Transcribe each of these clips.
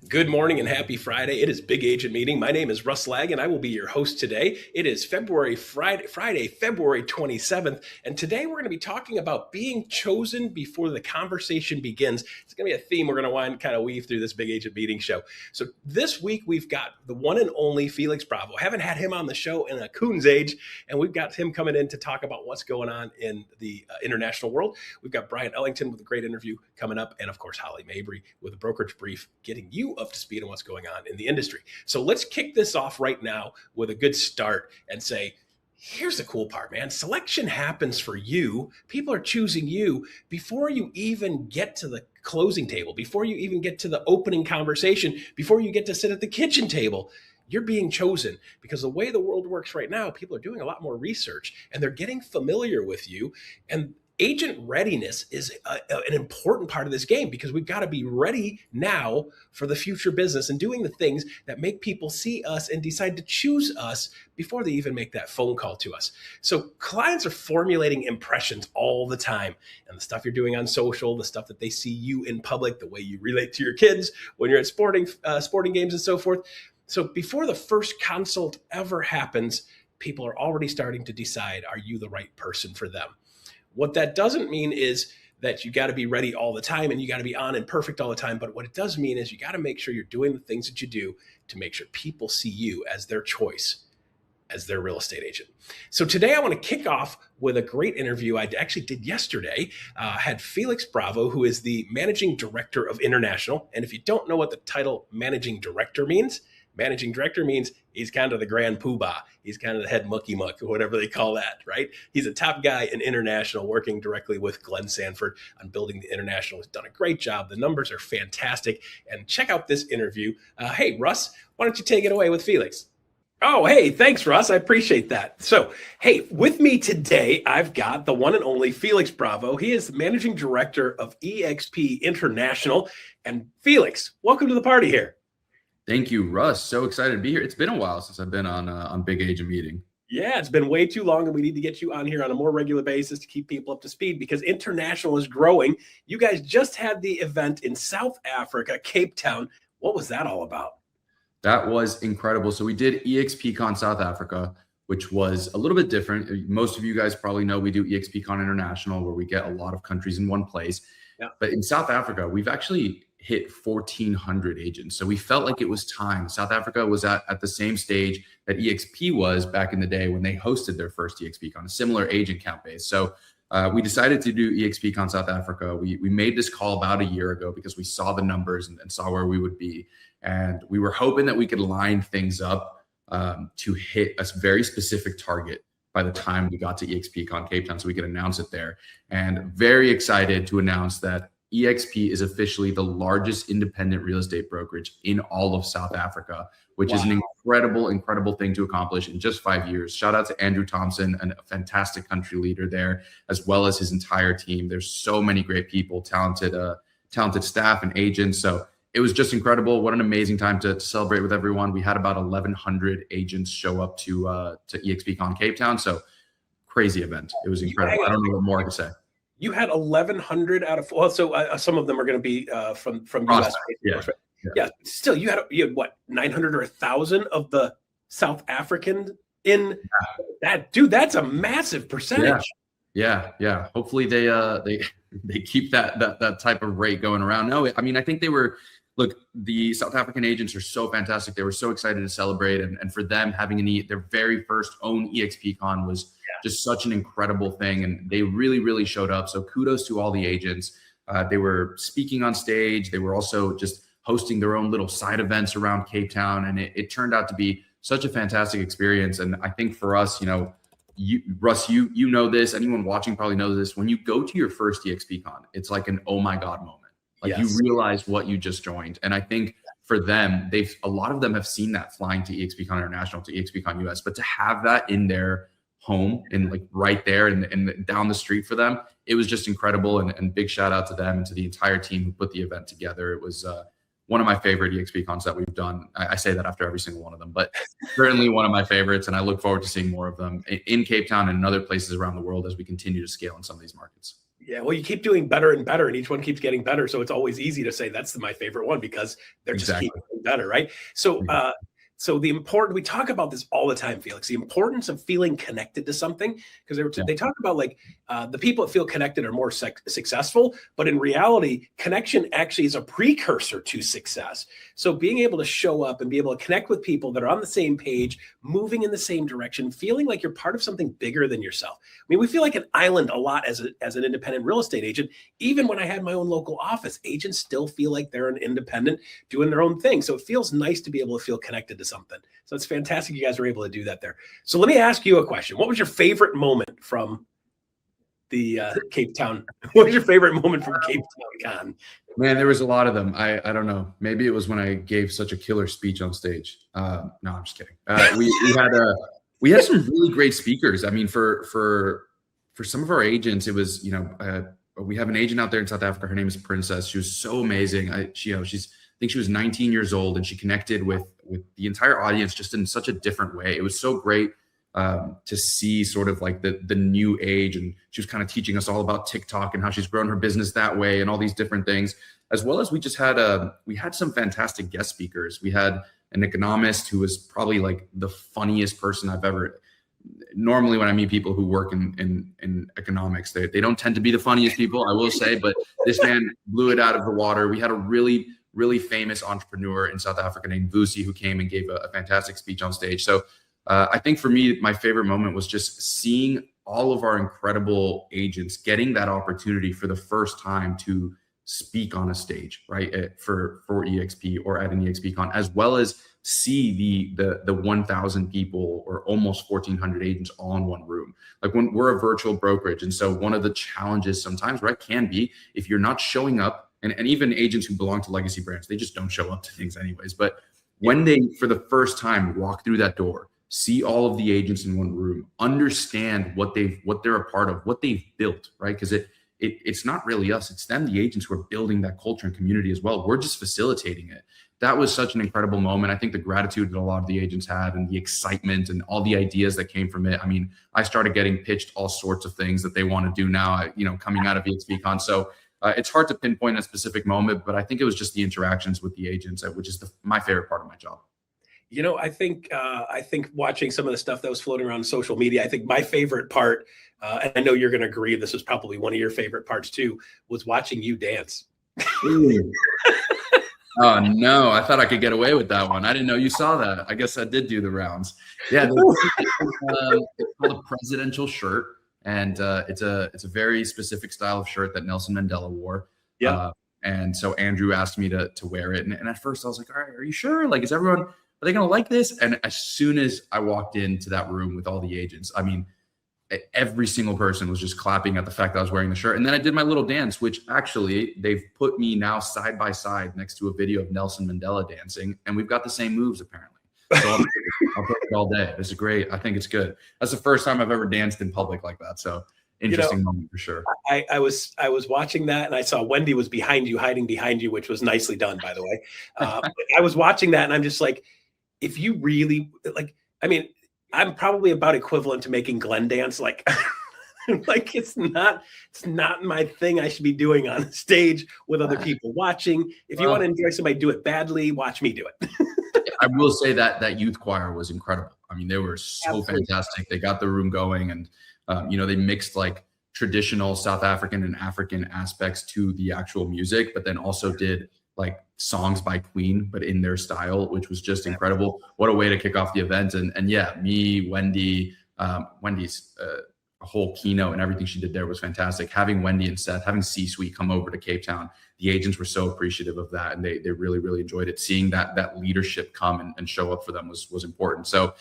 Good morning and happy Friday. It is Big Agent Meeting. My name is Russ Lag and I will be your host today. It is Friday, February 27th. And today we're going to be talking about being chosen before the conversation begins. It's going to be a theme we're going to want to kind of weave through this Big Agent Meeting show. So this week we've got the one and only Felix Bravo. Haven't had him on the show in a coon's age. And we've got him coming in to talk about what's going on in the international world. We've got Brian Ellington with a great interview coming up. And of course, Holly Mabery with a brokerage brief getting you up to speed on what's going on in the industry. So let's kick this off right now with a good start and say, here's the cool part, man. Selection happens for you. People are choosing you before you even get to the closing table, before you even get to the opening conversation, before you get to sit at the kitchen table. You're being chosen because the way the world works right now, people are doing a lot more research and they're getting familiar with you. And agent readiness is an important part of this game because we've got to be ready now for the future business and doing the things that make people see us and decide to choose us before they even make that phone call to us. So clients are formulating impressions all the time, and the stuff you're doing on social, the stuff that they see you in public, the way you relate to your kids when you're at sporting games and so forth. So before the first consult ever happens, people are already starting to decide, are you the right person for them? What that doesn't mean is that you got to be ready all the time and you got to be on and perfect all the time. But what it does mean is you got to make sure you're doing the things that you do to make sure people see you as their choice, as their real estate agent. So today I want to kick off with a great interview I actually did yesterday. Had Felix Bravo, who is the Managing Director of International. And if you don't know what the title Managing Director means he's kind of the grand poobah. He's kind of the head mucky muck or whatever they call that, right? He's a top guy in international, working directly with Glenn Sanford on building the international. He's done a great job. The numbers are fantastic. And check out this interview. Hey, Russ, why don't you take it away with Felix? Oh, hey, thanks, Russ. I appreciate that. So, hey, with me today, I've got the one and only Felix Bravo. He is the Managing Director of EXP International. And Felix, welcome to the party here. Thank you, Russ. So excited to be here. It's been a while since I've been on Big Agent Meeting. Yeah, it's been way too long, and we need to get you on here on a more regular basis to keep people up to speed because international is growing. You guys just had the event in South Africa, Cape Town. What was that all about? That was incredible. So we did EXPCon South Africa, which was a little bit different. Most of you guys probably know we do EXPCon International, where we get a lot of countries in one place. Yeah. But in South Africa, we've actually hit 1,400 agents. So we felt like it was time. South Africa was at the same stage that EXP was back in the day when they hosted their first EXPCon, a similar agent count base. So we decided to do EXPCon South Africa. We made this call about a year ago because we saw the numbers and saw where we would be. And we were hoping that we could line things up to hit a very specific target by the time we got to EXPCon Cape Town so we could announce it there. And very excited to announce that EXP is officially the largest independent real estate brokerage in all of South Africa, which is an incredible thing to accomplish in just 5 years. Shout out to Andrew Thompson, a fantastic country leader there, as well as his entire team. There's so many great people, talented staff and agents. So it was just incredible. What an amazing time to celebrate with everyone. We had about 1,100 agents show up to EXPCon Cape Town. So crazy event. It was incredible. I don't know what more to say. You had 1,100 out of, well, so some of them are going to be from US. Yeah. Still, you had what, 900 or 1,000 of the South African in that, dude. That's a massive percentage. Yeah. Hopefully they keep that type of rate going around. No, I mean, I think look, the South African agents are so fantastic. They were so excited to celebrate, and for them having their very first own EXPCon was just such an incredible thing. And they really showed up. So kudos to all the agents. They were speaking on stage. They were also just hosting their own little side events around Cape Town. And it turned out to be such a fantastic experience. And I think for us, Russ, you know this, anyone watching probably knows this. When you go to your first EXPCon, it's like an, oh my God moment. Like you realize what you just joined. And I think for them, a lot of them have seen that flying to EXPCon International, to EXPCon US, but to have that in their home and like right there and down the street for them, it was just incredible. And big shout out to them and to the entire team who put the event together. It was one of my favorite EXPCons that we've done. I say that after every single one of them, but certainly one of my favorites. And I look forward to seeing more of them in Cape Town and in other places around the world as we continue to scale in some of these markets. Yeah, well, you keep doing better and better, and each one keeps getting better. So it's always easy to say that's my favorite one because they're just keep getting better, right? So, so we talk about this all the time, Felix, the importance of feeling connected to something, because they talk about like the people that feel connected are more successful, but in reality, connection actually is a precursor to success. So being able to show up and be able to connect with people that are on the same page, moving in the same direction, feeling like you're part of something bigger than yourself. I mean, we feel like an island a lot as an independent real estate agent. Even when I had my own local office, agents still feel like they're an independent doing their own thing. So it feels nice to be able to feel connected to something. So it's fantastic you guys were able to do that there. So let me ask you a question. What was your favorite moment from the Cape Town? What was your favorite moment from Cape Town Con? Man, there was a lot of them. I don't know. Maybe it was when I gave such a killer speech on stage. No, I'm just kidding. We had some really great speakers. I mean, for some of our agents, it was, we have an agent out there in South Africa. Her name is Princess. She was so amazing. I think she was 19 years old, and she connected with the entire audience just in such a different way. It was so great to see sort of like the new age, and she was kind of teaching us all about TikTok and how she's grown her business that way and all these different things, as well as we had some fantastic guest speakers. We had an economist who was probably like the funniest person I've ever. Normally when I meet people who work in economics, they don't tend to be the funniest people, I will say, but this man blew it out of the water. We had a really, really famous entrepreneur in South Africa named Vusi who came and gave a fantastic speech on stage. So I think for me, my favorite moment was just seeing all of our incredible agents getting that opportunity for the first time to speak on a stage, right? For EXP or at an EXP con, as well as see the 1,000 people or almost 1,400 agents all in one room. Like when we're a virtual brokerage. And so one of the challenges sometimes, right, can be if you're not showing up, and even agents who belong to legacy brands, they just don't show up to things anyways. But when they, for the first time, walk through that door, see all of the agents in one room, understand what they're a part of, what they've built, right? Because it's not really us, it's them, the agents who are building that culture and community as well. We're just facilitating it. That was such an incredible moment. I think the gratitude that a lot of the agents had and the excitement and all the ideas that came from it. I mean, I started getting pitched all sorts of things that they want to do now, coming out of EXPCon. So it's hard to pinpoint a specific moment, but I think it was just the interactions with the agents, which is my favorite part of my job. I think watching some of the stuff that was floating around social media, I think my favorite part, and I know you're going to agree, this was probably one of your favorite parts too, was watching you dance. Oh no, I thought I could get away with that one. I didn't know you saw that. I guess I did do the rounds. Yeah, it's called a presidential shirt, and it's a very specific style of shirt that Nelson Mandela wore. Yeah. And so Andrew asked me to wear it, and at first I was like, all right, are you sure? Like, are they gonna like this? And as soon as I walked into that room with all the agents, I mean, every single person was just clapping at the fact that I was wearing the shirt. And then I did my little dance, which actually they've put me now side by side next to a video of Nelson Mandela dancing. And we've got the same moves apparently. So I'll play it all day. It's great. I think it's good. That's the first time I've ever danced in public like that. So interesting moment for sure. I was watching that and I saw Wendy was behind you, hiding behind you, which was nicely done, by the way. I was watching that and I'm just like, if you really like, I mean, I'm probably about equivalent to making Glenn dance. Like, like it's not my thing. I should be doing on stage with other people watching. If you want to enjoy somebody do it badly, watch me do it. I will say that youth choir was incredible. I mean, they were so fantastic. They got the room going, and they mixed like traditional South African and African aspects to the actual music, but then also did like songs by Queen, but in their style, which was just incredible. What a way to kick off the event. And yeah, me, Wendy, Wendy's whole keynote and everything she did there was fantastic. Having Wendy and Seth, having C-suite come over to Cape Town, the agents were so appreciative of that. And they really, really enjoyed it. Seeing that leadership come and show up for them was important. So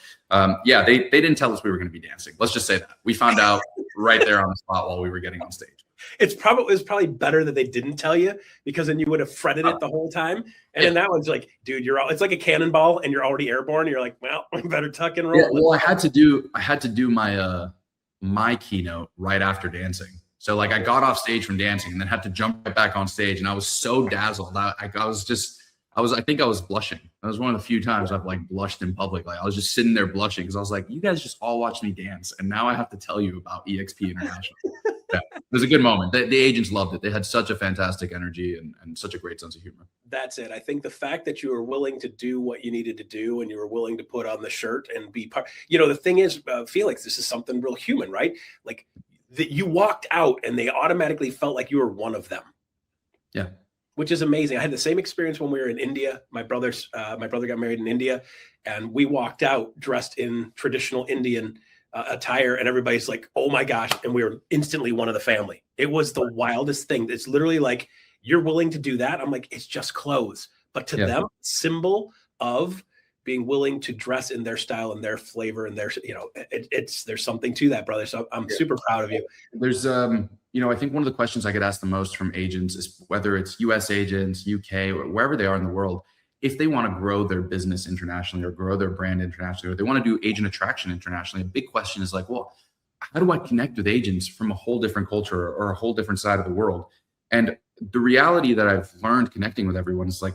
yeah, they didn't tell us we were going to be dancing. Let's just say that. We found out right there on the spot while we were getting on stage. It was probably better that they didn't tell you, because then you would have fretted it the whole time. And then that one's like, dude, it's like a cannonball and you're already airborne. You're like, well, I better tuck and roll. Yeah, well, I had to do my keynote right after dancing. So like I got off stage from dancing and then had to jump right back on stage. And I was so dazzled. I think I was blushing. That was one of the few times I've like blushed in public. Like I was just sitting there blushing because I was like, you guys just all watched me dance. And now I have to tell you about EXP International. Yeah, it was a good moment. The agents loved it. They had such a fantastic energy and such a great sense of humor. That's it. I think the fact that you were willing to do what you needed to do and you were willing to put on the shirt and be part, the thing is, Felix, this is something real human, right? Like that you walked out and they automatically felt like you were one of them. Yeah. Which is amazing. I had the same experience when we were in India. My brother got married in India, and we walked out dressed in traditional Indian attire, and everybody's like, "Oh my gosh!" And we were instantly one of the family. It was the wildest thing. It's literally like, you're willing to do that. I'm like, it's just clothes, but to them, symbol of being willing to dress in their style and their flavor and their, there's something to that, brother. So I'm super proud of you. There's I think one of the questions I get asked the most from agents is whether it's US agents, UK, or wherever they are in the world, if they want to grow their business internationally or grow their brand internationally, or they want to do agent attraction internationally, a big question is like, well, how do I connect with agents from a whole different culture or a whole different side of the world? And the reality that I've learned connecting with everyone is like,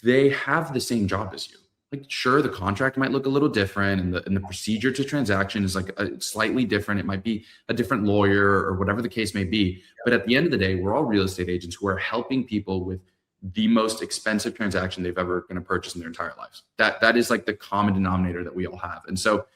they have the same job as you. Like, sure, the contract might look a little different, and the procedure to transaction is like slightly different. It might be a different lawyer or whatever the case may be. But at the end of the day, we're all real estate agents who are helping people with the most expensive transaction they've ever going to purchase in their entire lives. That is like the common denominator that we all have. And so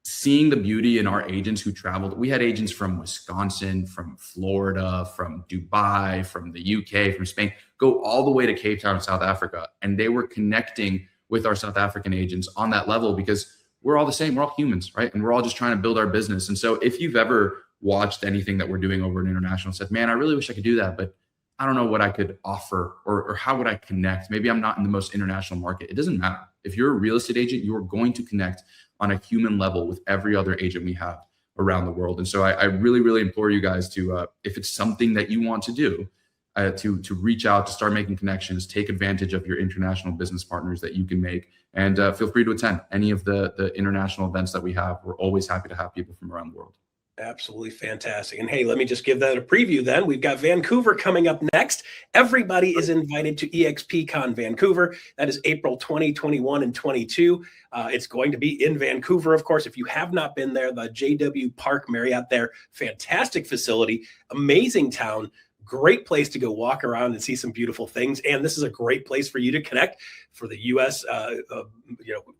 seeing the beauty in our agents who traveled, we had agents from Wisconsin, from Florida, from Dubai, from the UK, from Spain, go all the way to Cape Town, South Africa. And they were connecting with our South African agents on that level because we're all the same. We're all humans, right? And we're all just trying to build our business. And so if you've ever watched anything that we're doing over in international and said, man, I really wish I could do that, but I don't know what I could offer or how would I connect? Maybe I'm not in the most international market. It doesn't matter. If you're a real estate agent, you are going to connect on a human level with every other agent we have around the world. And so I really, really implore you guys to, if it's something that you want to do, to reach out, to start making connections, take advantage of your international business partners that you can make, and feel free to attend any of the international events that we have. We're always happy to have people from around the world. Absolutely fantastic. And hey, let me just give that a preview then. We've got Vancouver coming up next. Everybody is invited to EXPCon Vancouver. That is April 20, 21, and 22. It's going to be in Vancouver, of course. If you have not been there, the JW Park Marriott there, fantastic facility, amazing town. Great place to go walk around and see some beautiful things. And this is a great place for you to connect for the U.S.,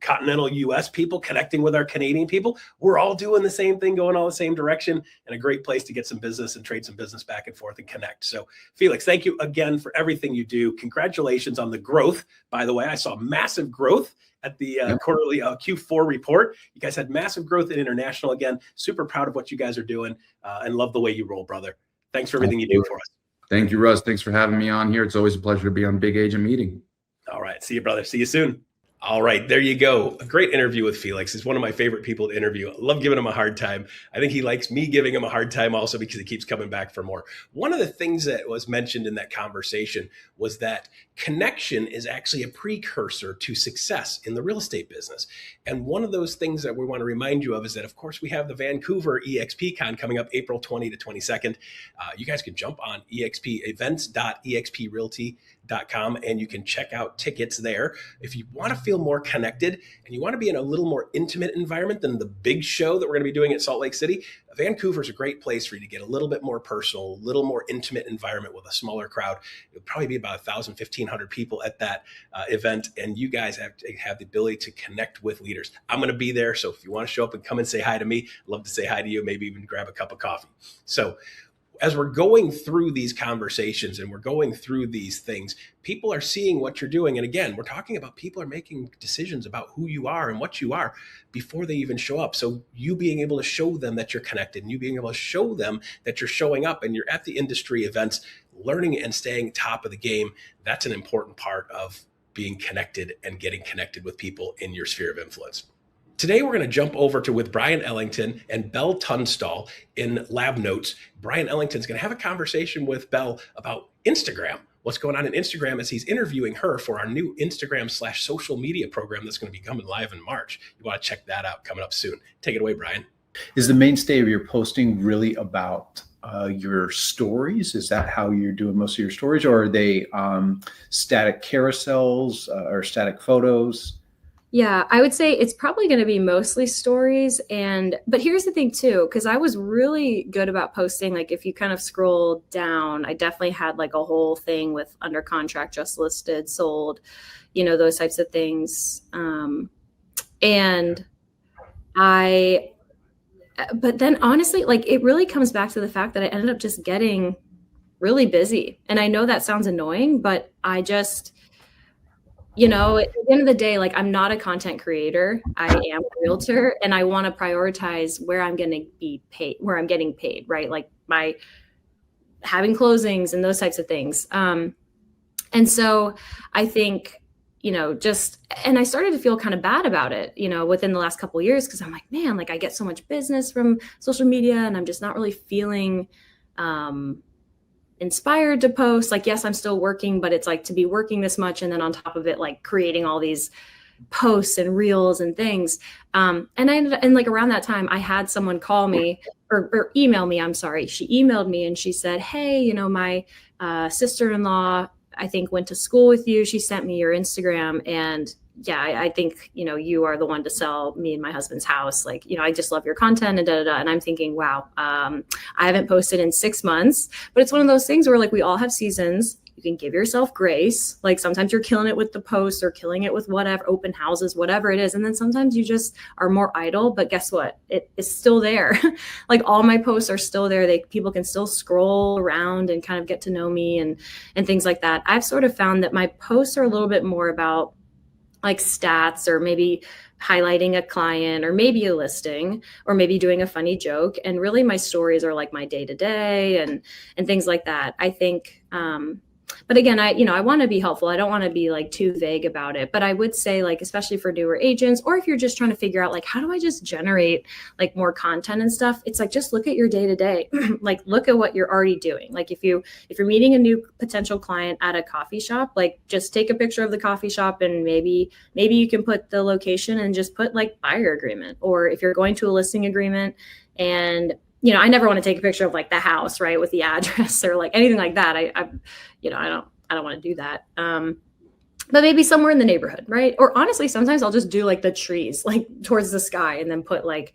continental U.S. people connecting with our Canadian people. We're all doing the same thing, going all the same direction, and a great place to get some business and trade some business back and forth and connect. So, Felix, thank you again for everything you do. Congratulations on the growth. By the way, I saw massive growth at the quarterly Q4 report. You guys had massive growth in international again. Super proud of what you guys are doing and love the way you roll, brother. Thanks for everything you do for us. Thank you, Russ. Thanks for having me on here. It's always a pleasure to be on Big Agent Meeting. All right. See you, brother. See you soon. All right, there you go. A great interview with Felix. He's one of my favorite people to interview. I love giving him a hard time. I think he likes me giving him a hard time also because he keeps coming back for more. One of the things that was mentioned in that conversation was that connection is actually a precursor to success in the real estate business. And one of those things that we want to remind you of is that, of course, we have the Vancouver EXPCon coming up April 20 to 22nd. You guys can jump on events.exprealty.com and you can check out tickets there. If you want to feel more connected and you want to be in a little more intimate environment than the big show that we're going to be doing at Salt Lake City, Vancouver is a great place for you to get a little bit more personal, a little more intimate environment with a smaller crowd. It'll probably be about 1,000, 1,500 people at that event. And you guys have the ability to connect with leaders. I'm going to be there. So if you want to show up and come and say hi to me, I'd love to say hi to you, maybe even grab a cup of coffee. So as we're going through these conversations and we're going through these things, people are seeing what you're doing. And again, we're talking about people are making decisions about who you are and what you are before they even show up. So you being able to show them that you're connected and you being able to show them that you're showing up and you're at the industry events, learning and staying top of the game, that's an important part of being connected and getting connected with people in your sphere of influence. Today, we're going to jump over to with Brian Ellington and Belle Tunstall in Lab Notes. Brian Ellington's going to have a conversation with Belle about Instagram, what's going on in Instagram as he's interviewing her for our new Instagram/social media program that's going to be coming live in March. You want to check that out coming up soon. Take it away, Brian. Is the mainstay of your posting really about your stories? Is that how you're doing most of your stories, or are they static carousels or static photos? Yeah, I would say it's probably going to be mostly stories. But here's the thing too, because I was really good about posting. Like if you kind of scroll down, I definitely had like a whole thing with under contract, just listed, sold, those types of things. And but then honestly, like it really comes back to the fact that I ended up just getting really busy. And I know that sounds annoying, but I just, at the end of the day, like I'm not a content creator. I am a realtor, and I want to prioritize where I'm going to be paid, where I'm getting paid, right? Like by having closings and those types of things. And so I think, and I started to feel kind of bad about it, within the last couple of years, because I'm like, man, like I get so much business from social media and I'm just not really feeling inspired to post. Like, yes, I'm still working, but it's like to be working this much and then on top of it, like creating all these posts and reels and things. And like around that time, I had someone call me or email me. I'm sorry. She emailed me and she said, hey, my sister-in-law, I think, went to school with you. She sent me your Instagram, and yeah, I think, you are the one to sell me and my husband's house. Like, I just love your content and da, da, da. And I'm thinking, wow, I haven't posted in 6 months, but it's one of those things where like we all have seasons. You can give yourself grace. Like sometimes you're killing it with the posts or killing it with whatever, open houses, whatever it is. And then sometimes you just are more idle, but guess what? It is still there. Like all my posts are still there. People can still scroll around and kind of get to know me and things like that. I've sort of found that my posts are a little bit more about like stats, or maybe highlighting a client, or maybe a listing, or maybe doing a funny joke. And really my stories are like my day-to-day and things like that. I think, but again, I want to be helpful. I don't want to be like too vague about it, but I would say like, especially for newer agents, or if you're just trying to figure out like, how do I just generate like more content and stuff? It's like, just look at your day-to-day, like look at what you're already doing. Like if you're meeting a new potential client at a coffee shop, like just take a picture of the coffee shop and maybe you can put the location and just put like buyer agreement. Or if you're going to a listing agreement and I never want to take a picture of like the house, right, with the address or like anything like that. I don't want to do that. But maybe somewhere in the neighborhood, right? Or honestly, sometimes I'll just do like the trees, like towards the sky, and then put like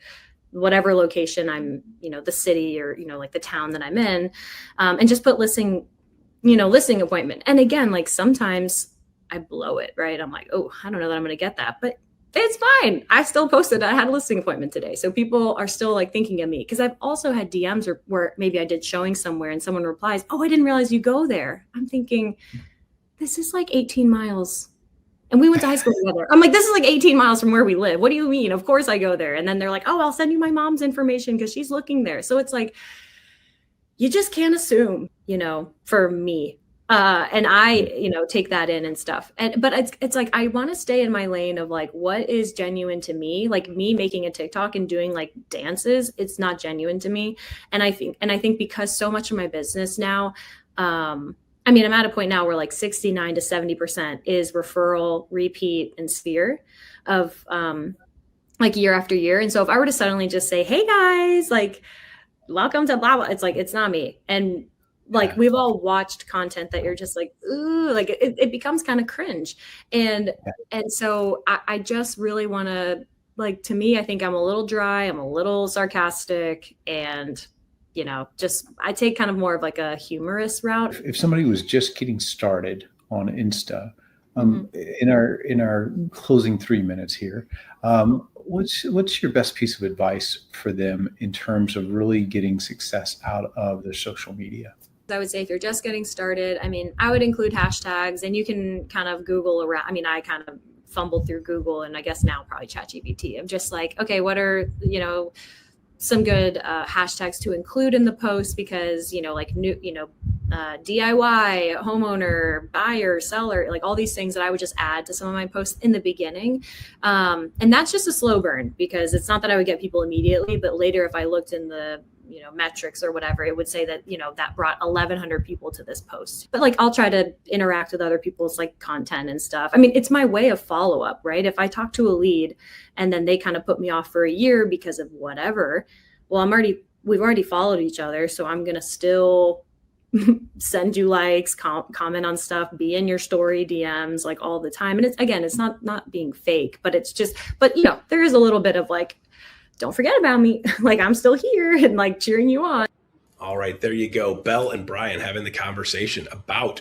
whatever location I'm, the city or, like the town that I'm in, and just put listing appointment. And again, like sometimes I blow it, right? I'm like, oh, I don't know that I'm going to get that, but it's fine. I still posted. I had a listing appointment today. So people are still like thinking of me, because I've also had DMs where maybe I did showing somewhere and someone replies, oh, I didn't realize you go there. I'm thinking, this is like 18 miles. And we went to high school together. I'm like, this is like 18 miles from where we live. What do you mean? Of course I go there. And then they're like, oh, I'll send you my mom's information because she's looking there. So it's like, you just can't assume, for me. And I, take that in and stuff. But it's like, I want to stay in my lane of like, what is genuine to me? Like me making a TikTok and doing like dances, it's not genuine to me. And I think because so much of my business now, I'm at a point now where like 69 to 70% is referral, repeat, and sphere of, like year after year. And so if I were to suddenly just say, hey guys, like, welcome to blah, blah, it's like, it's not me. And like we've all watched content that you're just like, ooh, like it becomes kind of cringe. And so I just really want to, like, to me, I think I'm a little dry, I'm a little sarcastic, and I take kind of more of like a humorous route. If somebody was just getting started on Insta, in our closing 3 minutes here, what's your best piece of advice for them in terms of really getting success out of their social media? I would say if you're just getting started, I would include hashtags, and you can kind of Google around. I kind of fumbled through Google, and I guess now probably ChatGPT. I'm just like, okay, what are, some good hashtags to include in the post, because, like new, DIY, homeowner, buyer, seller, like all these things that I would just add to some of my posts in the beginning. And that's just a slow burn, because it's not that I would get people immediately, but later if I looked in the metrics or whatever, it would say that, that brought 1,100 people to this post. But like, I'll try to interact with other people's like content and stuff. It's my way of follow up, right? If I talk to a lead and then they kind of put me off for a year because of whatever, well, we've already followed each other. So I'm going to still send you likes, comment on stuff, be in your story DMs like all the time. And it's not being fake, but there is a little bit of like, don't forget about me. Like, I'm still here and like cheering you on. All right, there you go. Belle and Brian having the conversation about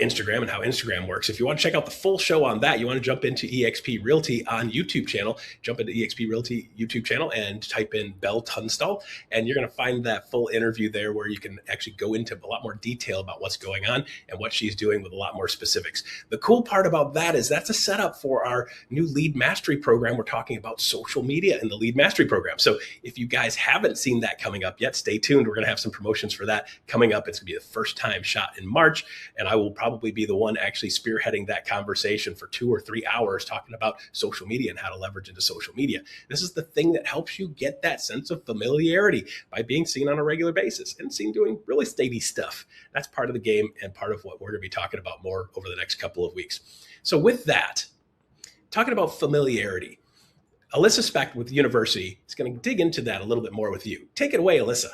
Instagram and how Instagram works. If you want to check out the full show on that, you want to jump into eXp Realty on YouTube channel, jump into eXp Realty YouTube channel and type in Belle Tunstall, and you're going to find that full interview there where you can actually go into a lot more detail about what's going on and what she's doing with a lot more specifics. The cool part about that is that's a setup for our new lead mastery program. We're talking about social media in the lead mastery program. So if you guys haven't seen that coming up yet, stay tuned. We're going to have some promotions for that coming up. It's going to be the first time shot in March, and I will probably be the one actually spearheading that conversation for 2 or 3 hours talking about social media and how to leverage into social media. This is the thing that helps you get that sense of familiarity by being seen on a regular basis and seen doing really steady stuff. That's part of the game and part of what we're going to be talking about more over the next couple of weeks. So with that, talking about familiarity, Alyssa Speck with the university is going to dig into that a little bit more with you. Take it away, Alyssa.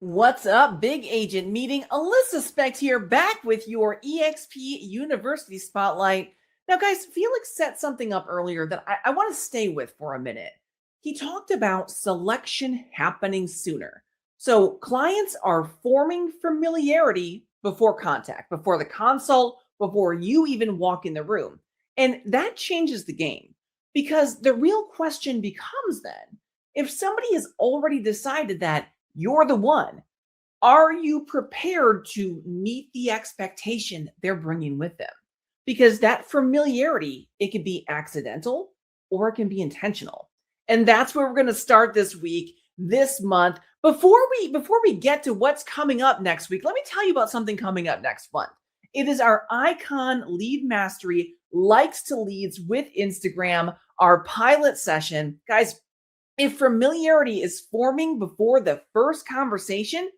What's up, big agent meeting? Alyssa Specht here, back with your eXp University Spotlight. Now, guys, Felix set something up earlier that I want to stay with for a minute. He talked about selection happening sooner. So clients are forming familiarity before contact, before the consult, before you even walk in the room. And that changes the game, because the real question becomes then, if somebody has already decided that you're the one, are you prepared to meet the expectation they're bringing with them? Because that familiarity, it can be accidental or it can be intentional. And that's where we're going to start this week, this month. Before we get to what's coming up next week, let me tell you about something coming up next month. It is our Icon Lead Mastery Likes to Leads with Instagram, our pilot session. Guys, if familiarity is forming before the first conversation,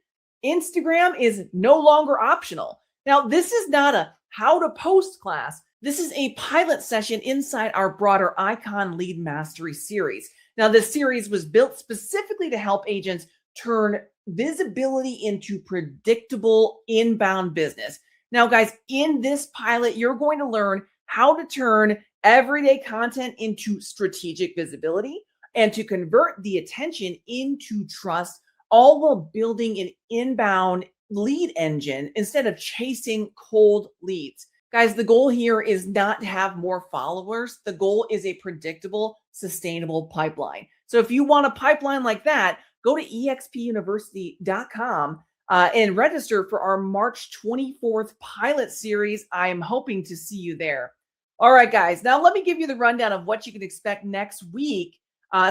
Instagram is no longer optional. Now, this is not a how to post class. This is a pilot session inside our broader Icon Lead Mastery series. Now, this series was built specifically to help agents turn visibility into predictable inbound business. Now, guys, in this pilot, you're going to learn how to turn everyday content into strategic visibility and to convert the attention into trust, all while building an inbound lead engine instead of chasing cold leads. Guys, the goal here is not to have more followers. The goal is a predictable, sustainable pipeline. So if you want a pipeline like that, go to expuniversity.com and register for our March 24th pilot series. I am hoping to see you there. All right, guys, now let me give you the rundown of what you can expect next week.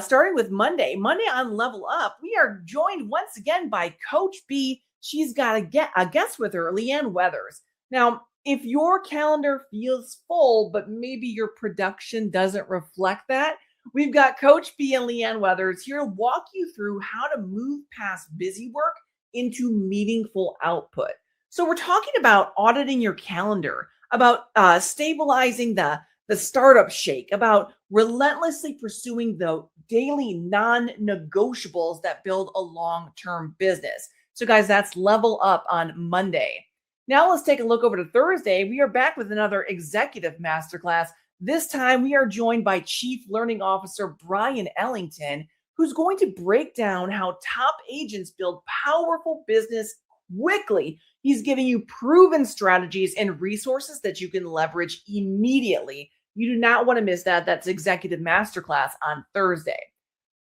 Starting with Monday on Level Up, we are joined once again by Coach B. She's got a guest with her, Leanne Weathers. Now, if your calendar feels full, but maybe your production doesn't reflect that, we've got Coach B and Leanne Weathers here to walk you through how to move past busy work into meaningful output. So we're talking about auditing your calendar, about stabilizing the startup shake, about relentlessly pursuing the daily non-negotiables that build a long-term business. So guys, that's Level Up on Monday. Now let's take a look over to Thursday. We are back with another executive masterclass. This time we are joined by Chief Learning Officer Brian Ellington, who's going to break down how top agents build powerful business quickly. He's giving you proven strategies and resources that you can leverage immediately. You do not want to miss that. That's Executive Masterclass on Thursday.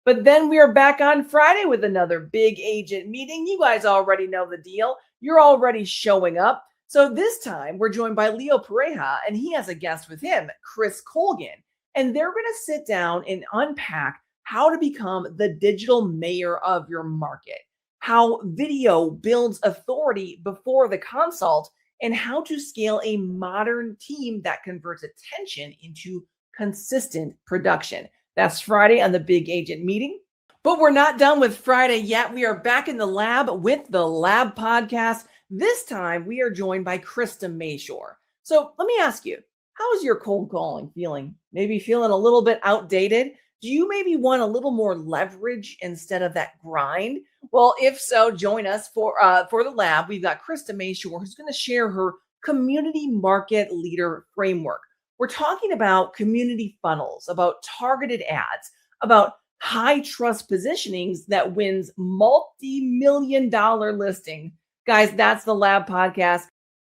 But then we are back on Friday with another big agent meeting. You guys already know the deal. You're already showing up. So this time we're joined by Leo Pareja, and he has a guest with him, Chris Colgan. And they're going to sit down and unpack how to become the digital mayor of your market, how video builds authority before the consult, and how to scale a modern team that converts attention into consistent production. That's Friday on the Big Agent Meeting. But we're not done with Friday yet. We are back in the lab with the Lab Podcast. This time we are joined by Krista Mayshore. So let me ask you, how is your cold calling feeling? Maybe feeling a little bit outdated? Do you maybe want a little more leverage instead of that grind? Well, if so, join us for the lab. We've got Krista Mayshore, who's going to share her community market leader framework. We're talking about community funnels, about targeted ads, about high trust positionings that wins multi-million-dollar listing. Guys, that's the Lab Podcast.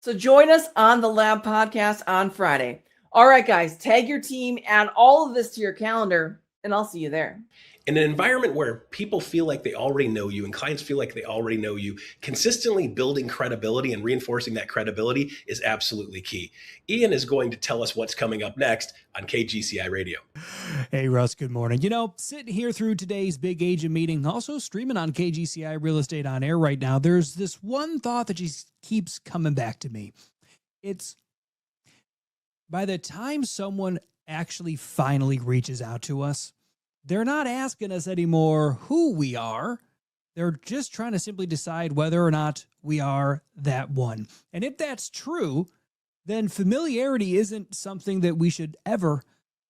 So join us on the Lab Podcast on Friday. All right, guys, tag your team, add all of this to your calendar, and I'll see you there. In an environment where people feel like they already know you and clients feel like they already know you, consistently building credibility and reinforcing that credibility is absolutely key. Ian is going to tell us what's coming up next on KGCI Radio. Hey, Russ, good morning. Sitting here through today's big agent meeting, also streaming on KGCI Real Estate on Air right now, there's this one thought that just keeps coming back to me. It's by the time someone actually finally reaches out to us, they're not asking us anymore who we are. They're just trying to simply decide whether or not we are that one. And if that's true, then familiarity isn't something that we should ever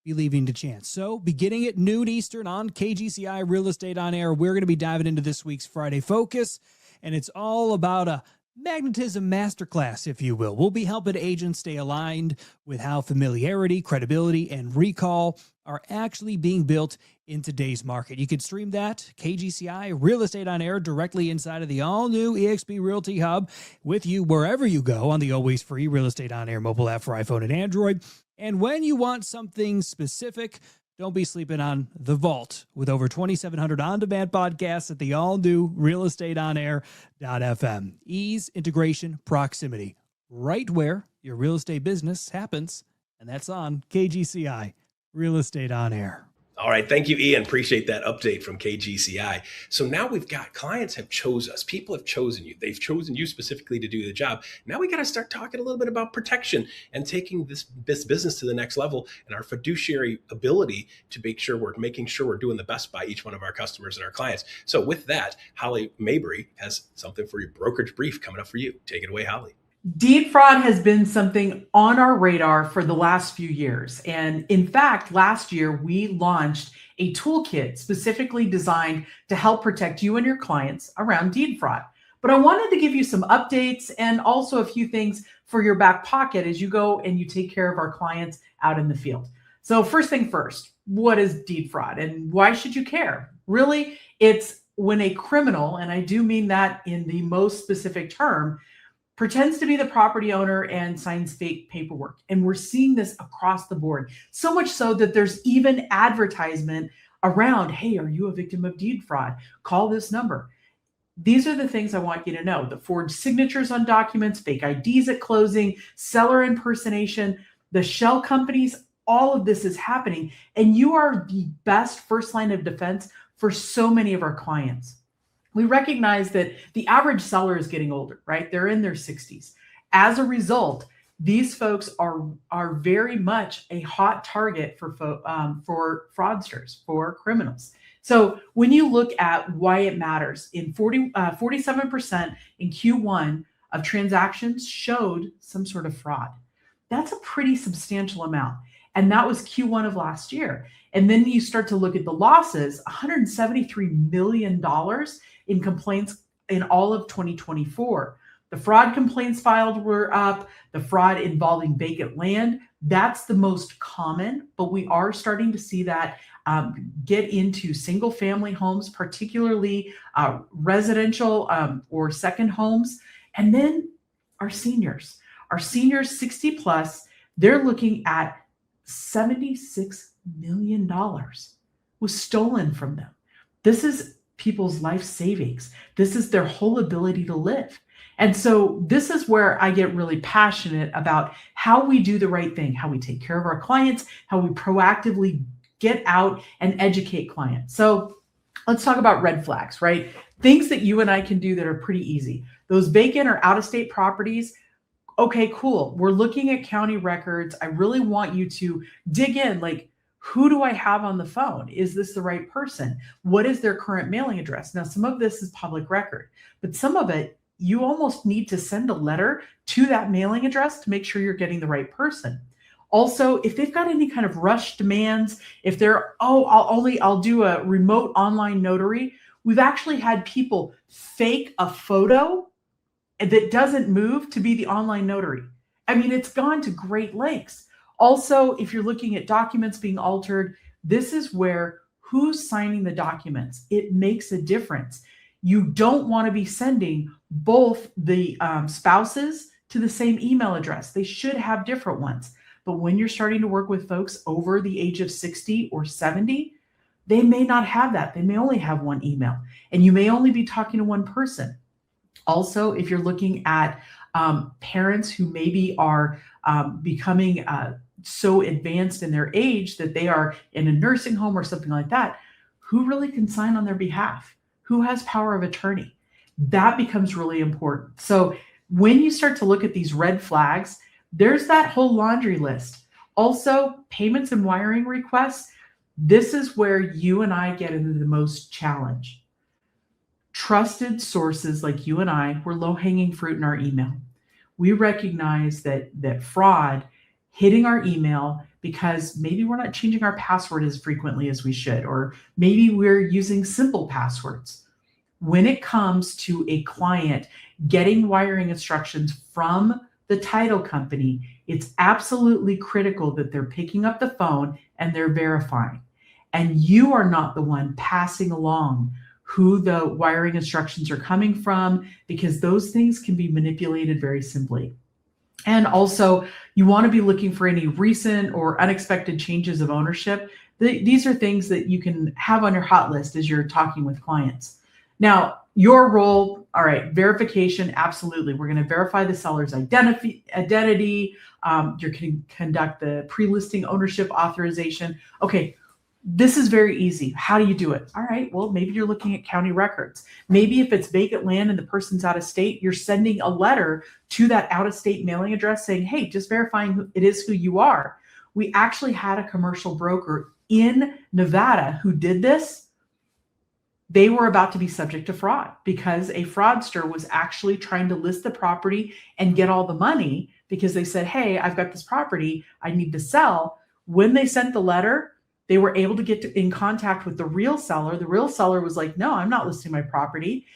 be leaving to chance. So beginning at noon Eastern on KGCI Real Estate on Air, we're going to be diving into this week's Friday Focus. And it's all about a magnetism masterclass, if you will. We'll be helping agents stay aligned with how familiarity, credibility, and recall are actually being built in today's market. You can stream that, KGCI Real Estate on Air, directly inside of the all-new eXp Realty Hub with you wherever you go on the always free Real Estate on Air mobile app for iPhone and Android. And when you want something specific, don't be sleeping on The Vault with over 2,700 on-demand podcasts at the all-new realestateonair.fm. Ease, integration, proximity, right where your real estate business happens, and that's on KGCI Real Estate on Air. All right. Thank you, Ian. Appreciate that update from KGCI. So now we've got clients have chose us. People have chosen you. They've chosen you specifically to do the job. Now we got to start talking a little bit about protection and taking this business to the next level and our fiduciary ability to make sure we're doing the best by each one of our customers and our clients. So with that, Holly Mabery has something for your brokerage brief coming up for you. Take it away, Holly. Deed fraud has been something on our radar for the last few years. And in fact, last year, we launched a toolkit specifically designed to help protect you and your clients around deed fraud. But I wanted to give you some updates and also a few things for your back pocket as you go and you take care of our clients out in the field. So first thing first, what is deed fraud and why should you care? Really, it's when a criminal, and I do mean that in the most specific term, pretends to be the property owner and signs fake paperwork. And we're seeing this across the board. So much so that there's even advertisement around, hey, are you a victim of deed fraud? Call this number. These are the things I want you to know. The forged signatures on documents, fake IDs at closing, seller impersonation, the shell companies, all of this is happening. And you are the best first line of defense for so many of our clients. We recognize that the average seller is getting older, right? They're in their 60s. As a result, these folks are very much a hot target for fraudsters, for criminals. So when you look at why it matters, in 47% in Q1 of transactions showed some sort of fraud. That's a pretty substantial amount. And that was Q1 of last year. And then you start to look at the losses, $173 million in complaints in all of 2024. The fraud complaints filed were up, the fraud involving vacant land, that's the most common, but we are starting to see that get into single family homes, particularly residential or second homes. And then our seniors 60 plus, they're looking at $76 million was stolen from them. This is people's life savings. This is their whole ability to live. And so this is where I get really passionate about how we do the right thing, how we take care of our clients, how we proactively get out and educate clients. So let's talk about red flags, right? Things that you and I can do that are pretty easy. Those vacant or out-of-state properties, okay, cool. We're looking at county records. I really want you to dig in, like, who do I have on the phone? Is this the right person? What is their current mailing address? Now, some of this is public record, but some of it, you almost need to send a letter to that mailing address to make sure you're getting the right person. Also, if they've got any kind of rush demands, if they're, I'll do a remote online notary. We've actually had people fake a photo that doesn't move to be the online notary. I mean, it's gone to great lengths. Also, if you're looking at documents being altered, this is where who's signing the documents. It makes a difference. You don't want to be sending both the spouses to the same email address. They should have different ones. But when you're starting to work with folks over the age of 60 or 70, they may not have that. They may only have one email, and you may only be talking to one person. Also, if you're looking at parents who maybe are becoming so advanced in their age that they are in a nursing home or something like that, who really can sign on their behalf? Who has power of attorney? That becomes really important. So when you start to look at these red flags, there's that whole laundry list. Also, payments and wiring requests. This is where you and I get into the most challenge. Trusted sources like you and I, we're low-hanging fruit in our email. We recognize that fraud hitting our email because maybe we're not changing our password as frequently as we should, or maybe we're using simple passwords. When it comes to a client getting wiring instructions from the title company, it's absolutely critical that they're picking up the phone and they're verifying. And you are not the one passing along who the wiring instructions are coming from, because those things can be manipulated very simply. And also, you want to be looking for any recent or unexpected changes of ownership. These are things that you can have on your hot list as you're talking with clients. Now, your role, all right, verification, absolutely. We're going to verify the seller's identity. You're going to conduct the pre-listing ownership authorization. Okay, this is very easy. How do you do it? All right, well, maybe you're looking at county records. Maybe if it's vacant land and the person's out of state, you're sending a letter to that out-of-state mailing address saying, hey, just verifying it is who you are. We actually had a commercial broker in Nevada who did this. They were about to be subject to fraud because a fraudster was actually trying to list the property and get all the money because they said, hey, I've got this property I need to sell. When they sent the letter, they were able to get in contact with the real seller. The real seller was like, no, I'm not listing my property.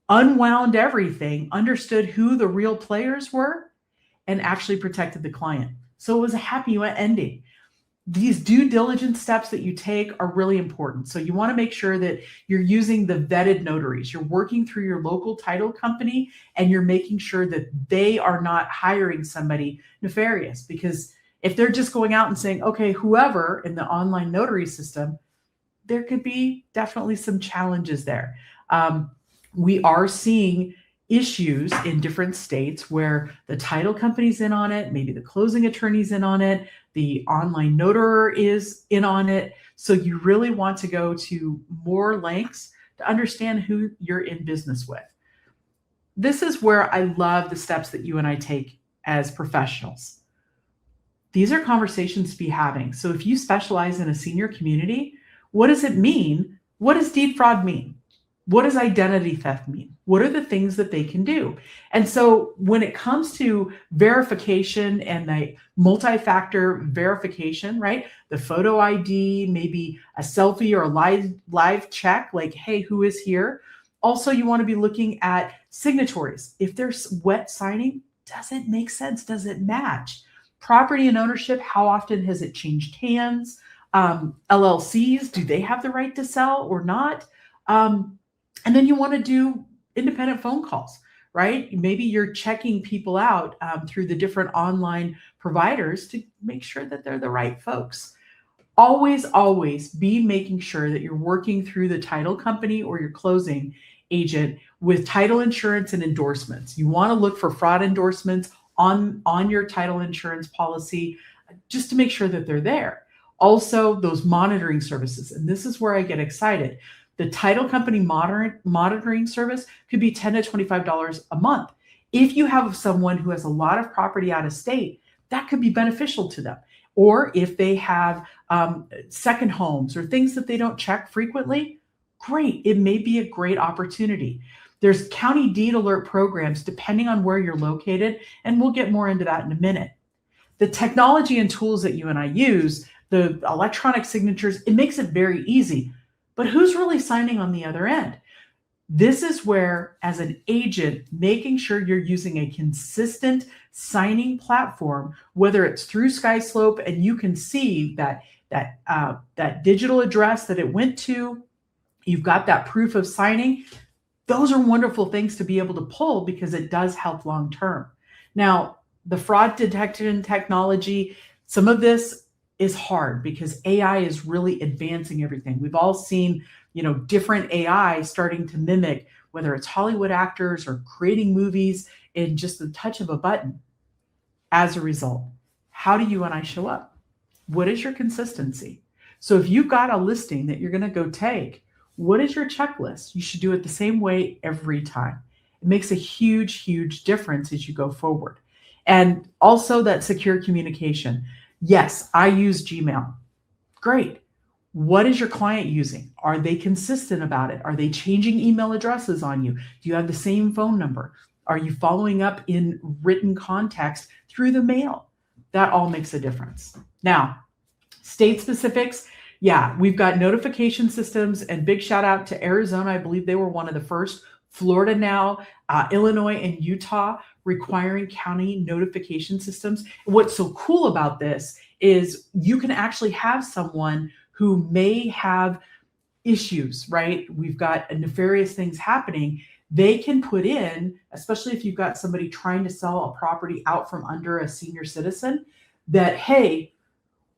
Unwound everything, understood who the real players were, and actually protected the client. So it was a happy ending. These due diligence steps that you take are really important. So you want to make sure that you're using the vetted notaries. You're working through your local title company and you're making sure that they are not hiring somebody nefarious, because if they're just going out and saying, okay, whoever in the online notary system, there could be definitely some challenges there. We are seeing issues in different states where the title company's in on it, maybe the closing attorney's in on it, the online notarer is in on it. So you really want to go to more lengths to understand who you're in business with. This is where I love the steps that you and I take as professionals. These are conversations to be having. So if you specialize in a senior community, what does it mean? What does deed fraud mean? What does identity theft mean? What are the things that they can do? And so when it comes to verification and the multi-factor verification, right? The photo ID, maybe a selfie or a live check, like, hey, who is here? Also, you want to be looking at signatories. If there's wet signing, does it make sense? Does it match? Property and ownership, how often has it changed hands? LLCs, do they have the right to sell or not? And then you want to do independent phone calls, right? Maybe you're checking people out through the different online providers to make sure that they're the right folks. Always, always be making sure that you're working through the title company or your closing agent with title insurance and endorsements. You want to look for fraud endorsements on your title insurance policy just to make sure that they're there. Also, those monitoring services, and this is where I get excited. The title company monitoring service could be $10 to $25 a month. If you have someone who has a lot of property out of state, that could be beneficial to them. Or if they have second homes or things that they don't check frequently, great. It may be a great opportunity. There's county deed alert programs depending on where you're located, and we'll get more into that in a minute. The technology and tools that you and I use, the electronic signatures, it makes it very easy. But who's really signing on the other end? This is where, as an agent, making sure you're using a consistent signing platform, whether it's through SkySlope and you can see that digital address that it went to, you've got that proof of signing. Those are wonderful things to be able to pull because it does help long term. Now, the fraud detection technology, some of this is hard because AI is really advancing everything. We've all seen, different AI starting to mimic, whether it's Hollywood actors or creating movies in just the touch of a button. As a result, how do you and I show up? What is your consistency? So if you've got a listing that you're going to go take, what is your checklist? You should do it the same way every time. It makes a huge, huge difference as you go forward. And also that secure communication. Yes, I use Gmail. Great. What is your client using? Are they consistent about it? Are they changing email addresses on you? Do you have the same phone number? Are you following up in written context through the mail? That all makes a difference. Now, state specifics. Yeah, we've got notification systems, and big shout out to Arizona. I believe they were one of the first. Florida now, Illinois and Utah requiring county notification systems. What's so cool about this is you can actually have someone who may have issues, right? We've got nefarious things happening. They can put in, especially if you've got somebody trying to sell a property out from under a senior citizen, that, hey,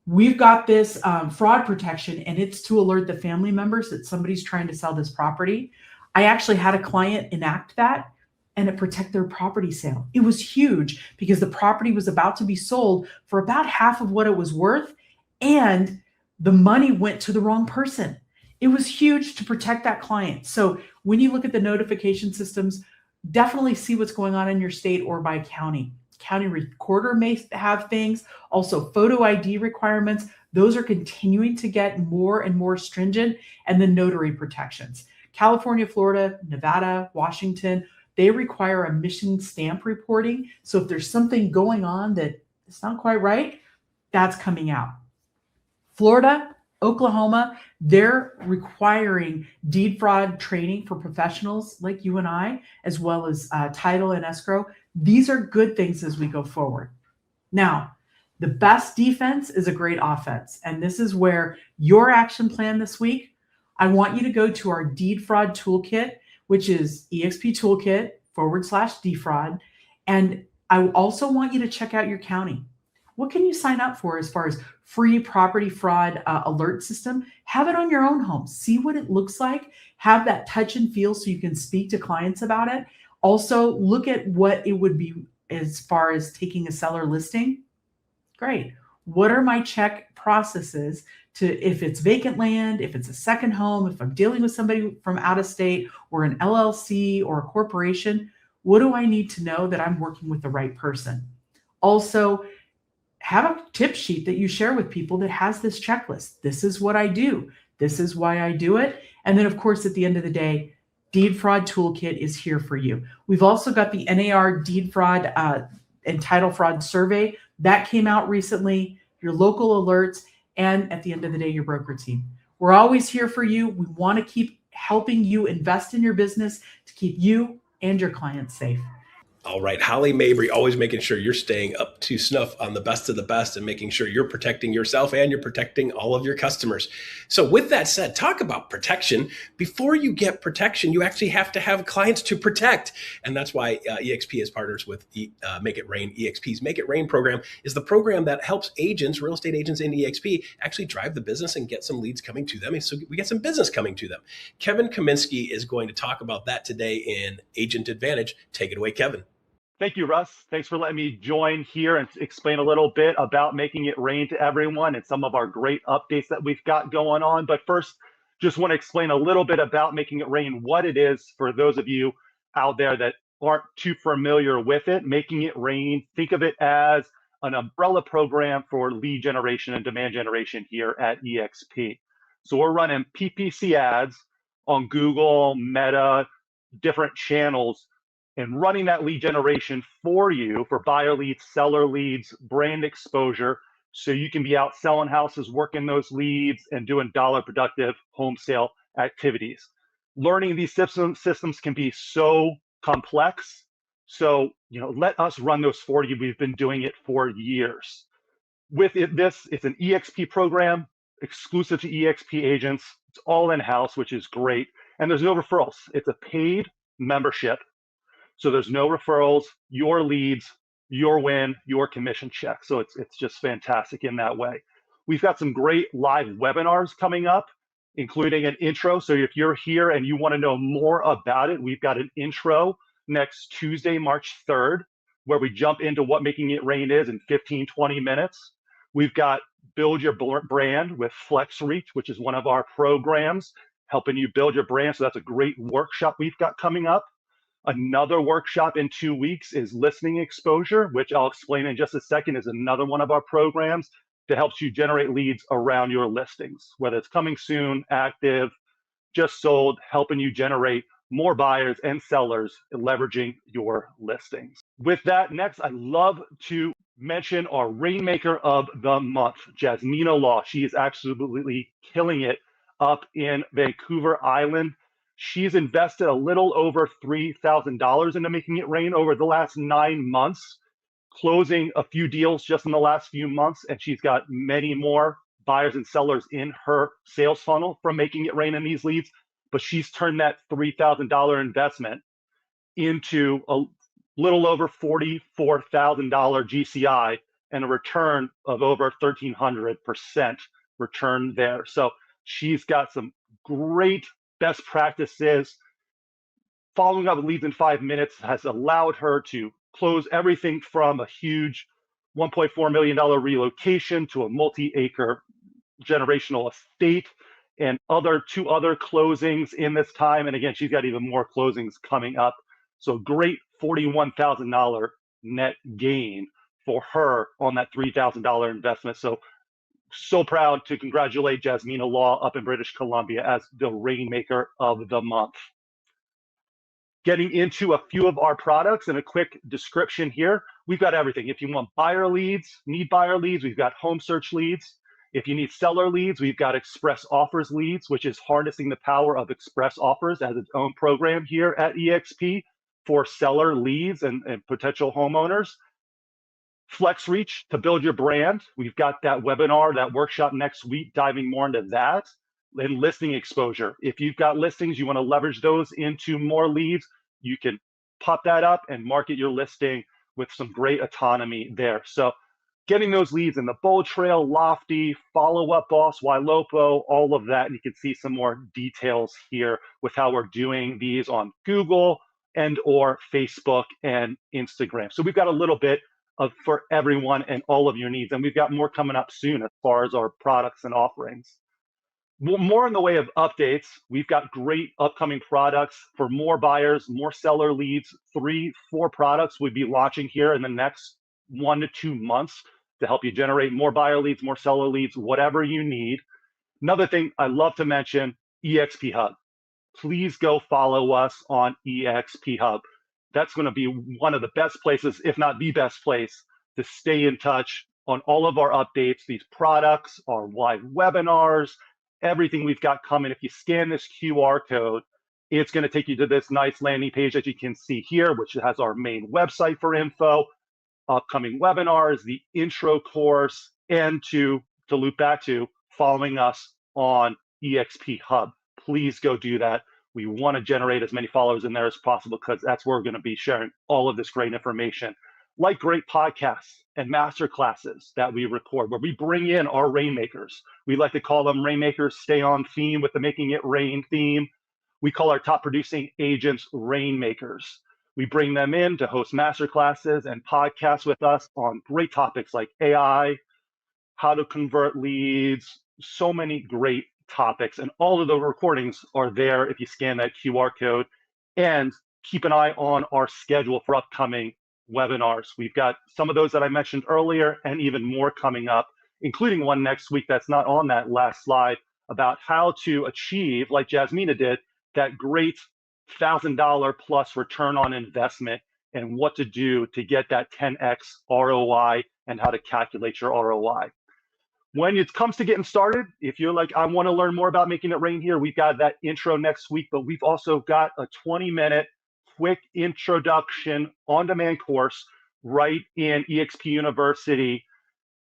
we've got this fraud protection and it's to alert the family members that somebody's trying to sell this property. I actually had a client enact that and it protect their property sale. It was huge because the property was about to be sold for about half of what it was worth and the money went to the wrong person. It was huge to protect that client. So when you look at the notification systems, definitely see what's going on in your state or by county. County recorder may have things, also photo ID requirements. Those are continuing to get more and more stringent, and then notary protections. California, Florida, Nevada, Washington, they require emission stamp reporting. So if there's something going on that is not quite right, that's coming out. Florida, Oklahoma, they're requiring deed fraud training for professionals like you and I, as well as title and escrow. These are good things as we go forward. Now, the best defense is a great offense. And this is where your action plan this week, I want you to go to our deed fraud toolkit, which is EXP toolkit /defraud. And I also want you to check out your county. What can you sign up for as far as free property fraud alert system? Have it on your own home. See what it looks like. Have that touch and feel so you can speak to clients about it. Also, look at what it would be as far as taking a seller listing. Great. What are my check processes to, if it's vacant land, if it's a second home, if I'm dealing with somebody from out of state or an LLC or a corporation, what do I need to know that I'm working with the right person? Also, have a tip sheet that you share with people that has this checklist. This is what I do. This is why I do it. And then, of course, at the end of the day, Deed Fraud Toolkit is here for you. We've also got the NAR Deed Fraud and Title Fraud Survey. That came out recently, your local alerts, and at the end of the day, your broker team. We're always here for you. We want to keep helping you invest in your business to keep you and your clients safe. All right, Holly Mabery, always making sure you're staying up to snuff on the best of the best and making sure you're protecting yourself and you're protecting all of your customers. So with that said, talk about protection. Before you get protection, you actually have to have clients to protect. And that's why EXP is partners with Make It Rain. EXP's Make It Rain program is the program that helps agents, real estate agents in EXP, actually drive the business and get some leads coming to them. And so we get some business coming to them. Kevin Kaminsky is going to talk about that today in Agent Advantage. Take it away, Kevin. Thank you, Russ. Thanks for letting me join here and explain a little bit about Making It Rain to everyone and some of our great updates that we've got going on. But first, just want to explain a little bit about Making It Rain, what it is for those of you out there that aren't too familiar with it. Making It Rain, think of it as an umbrella program for lead generation and demand generation here at EXP. So we're running PPC ads on Google, Meta, different channels and running that lead generation for you for buyer leads, seller leads, brand exposure, so you can be out selling houses, working those leads, and doing dollar productive home sale activities. Learning these systems can be so complex. So, let us run those for you. We've been doing it for years. With it's an EXP program, exclusive to EXP agents. It's all in-house, which is great. And there's no referrals. It's a paid membership. So there's no referrals, your leads, your win, your commission check. So it's just fantastic in that way. We've got some great live webinars coming up, including an intro. So if you're here and you want to know more about it, we've got an intro next Tuesday, March 3rd, where we jump into what Making It Rain is in 15, 20 minutes. We've got Build Your Brand with Flex Reach, which is one of our programs, helping you build your brand. So that's a great workshop we've got coming up. Another workshop in 2 weeks is Listing Exposure, which I'll explain in just a second, is another one of our programs that helps you generate leads around your listings, whether it's coming soon, active, just sold, helping you generate more buyers and sellers leveraging your listings. With that, next, I'd love to mention our Rainmaker of the Month, Jasmina Law. She is absolutely killing it up in Vancouver Island. She's invested a little over $3,000 into Making It Rain over the last 9 months, closing a few deals just in the last few months, and she's got many more buyers and sellers in her sales funnel from Making It Rain in these leads. But she's turned that $3,000 investment into a little over $44,000 GCI and a return of over 1,300% return there. So she's got some great best practices. Following up with leads in 5 minutes has allowed her to close everything from a huge $1.4 million relocation to a multi-acre generational estate and two other closings in this time. And again, she's got even more closings coming up. So great $41,000 net gain for her on that $3,000 investment. So proud to congratulate Jasmina Law up in British Columbia as the Rainmaker of the Month. Getting into a few of our products and a quick description here. We've got everything. If you want buyer leads, need buyer leads, we've got home search leads. If you need seller leads, we've got express offers leads, which is harnessing the power of express offers as its own program here at EXP for seller leads and potential homeowners. Flex Reach to build your brand. We've got that webinar, that workshop next week, diving more into that. And listing exposure. If you've got listings, you want to leverage those into more leads, you can pop that up and market your listing with some great autonomy there. So getting those leads in the Bold Trail, Lofty, Follow Up Boss, Ylopo, all of that. And you can see some more details here with how we're doing these on Google and or Facebook and Instagram. So we've got a little bit for everyone and all of your needs. And we've got more coming up soon as far as our products and offerings. More in the way of updates, we've got great upcoming products for more buyers, more seller leads. 3-4 products we'll be launching here in the next 1 to 2 months to help you generate more buyer leads, more seller leads, whatever you need. Another thing I love to mention, EXP Hub. Please go follow us on EXP Hub. That's going to be one of the best places, if not the best place, to stay in touch on all of our updates, these products, our live webinars, everything we've got coming. If you scan this QR code, it's going to take you to this nice landing page that you can see here, which has our main website for info, upcoming webinars, the intro course, and to loop back to following us on EXP Hub. Please go do that. We want to generate as many followers in there as possible because that's where we're going to be sharing all of this great information, like great podcasts and master classes that we record, where we bring in our rainmakers. We like to call them rainmakers, stay on theme with the Making It Rain theme. We call our top producing agents rainmakers. We bring them in to host master classes and podcasts with us on great topics like AI, how to convert leads, so many great topics. And all of the recordings are there if you scan that QR code. And keep an eye on our schedule for upcoming webinars. We've got some of those that I mentioned earlier and even more coming up, including one next week that's not on that last slide about how to achieve, like Jasmina did, that great $1,000 plus return on investment and what to do to get that 10x ROI and how to calculate your ROI. When it comes to getting started, if you're like, I want to learn more about making it rain here, we've got that intro next week, but we've also got a 20-minute quick introduction on-demand course right in eXp University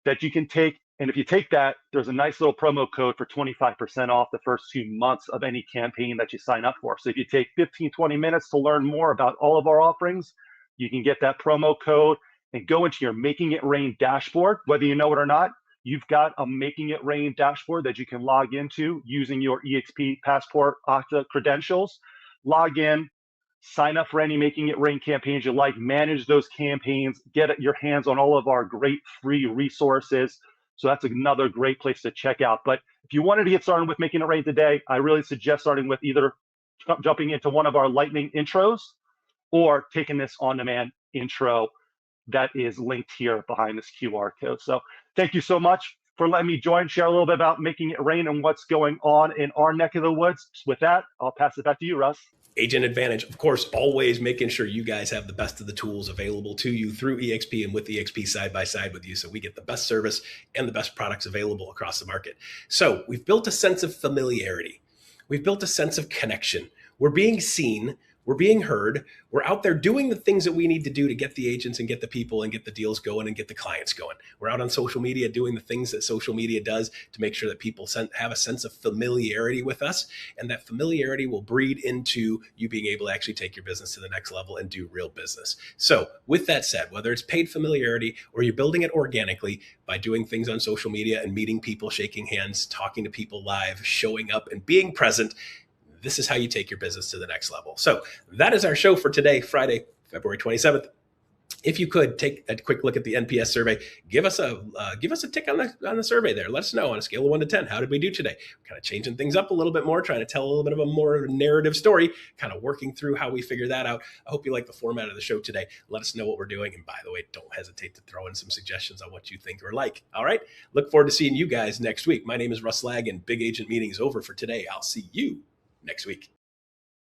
that you can take. And if you take that, there's a nice little promo code for 25% off the first 2 months of any campaign that you sign up for. So if you take 15, 20 minutes to learn more about all of our offerings, you can get that promo code and go into your Making It Rain dashboard. Whether you know it or not, you've got a Making It Rain dashboard that you can log into using your eXp Passport Okta credentials. Log in, sign up for any Making It Rain campaigns you like, manage those campaigns, get your hands on all of our great free resources. So that's another great place to check out. But if you wanted to get started with Making It Rain today, I really suggest starting with either jumping into one of our lightning intros or taking this on-demand intro that is linked here behind this QR code. So thank you so much for letting me share a little bit about Making It Rain and what's going on in our neck of the woods. With that, I'll pass it back to you, Russ. Agent Advantage, of course, always making sure you guys have the best of the tools available to you through eXp and with eXp side by side with you, so we get the best service and the best products available across the market. So we've built a sense of familiarity. We've built a sense of connection. We're being seen. We're being heard. We're out there doing the things that we need to do to get the agents and get the people and get the deals going and get the clients going. We're out on social media doing the things that social media does to make sure that people have a sense of familiarity with us. And that familiarity will breed into you being able to actually take your business to the next level and do real business. So with that said, whether it's paid familiarity or you're building it organically by doing things on social media and meeting people, shaking hands, talking to people live, showing up and being present, this is how you take your business to the next level. So that is our show for today, Friday, February 27th. If you could take a quick look at the NPS survey, give us a tick on the survey there. Let us know on a scale of 1 to 10, how did we do today? Kind of changing things up a little bit more, trying to tell a little bit of a more narrative story, kind of working through how we figure that out. I hope you like the format of the show today. Let us know what we're doing. And by the way, don't hesitate to throw in some suggestions on what you think or like. All right. Look forward to seeing you guys next week. My name is Russ Lag, and Big Agent Meeting is over for today. I'll see you next week.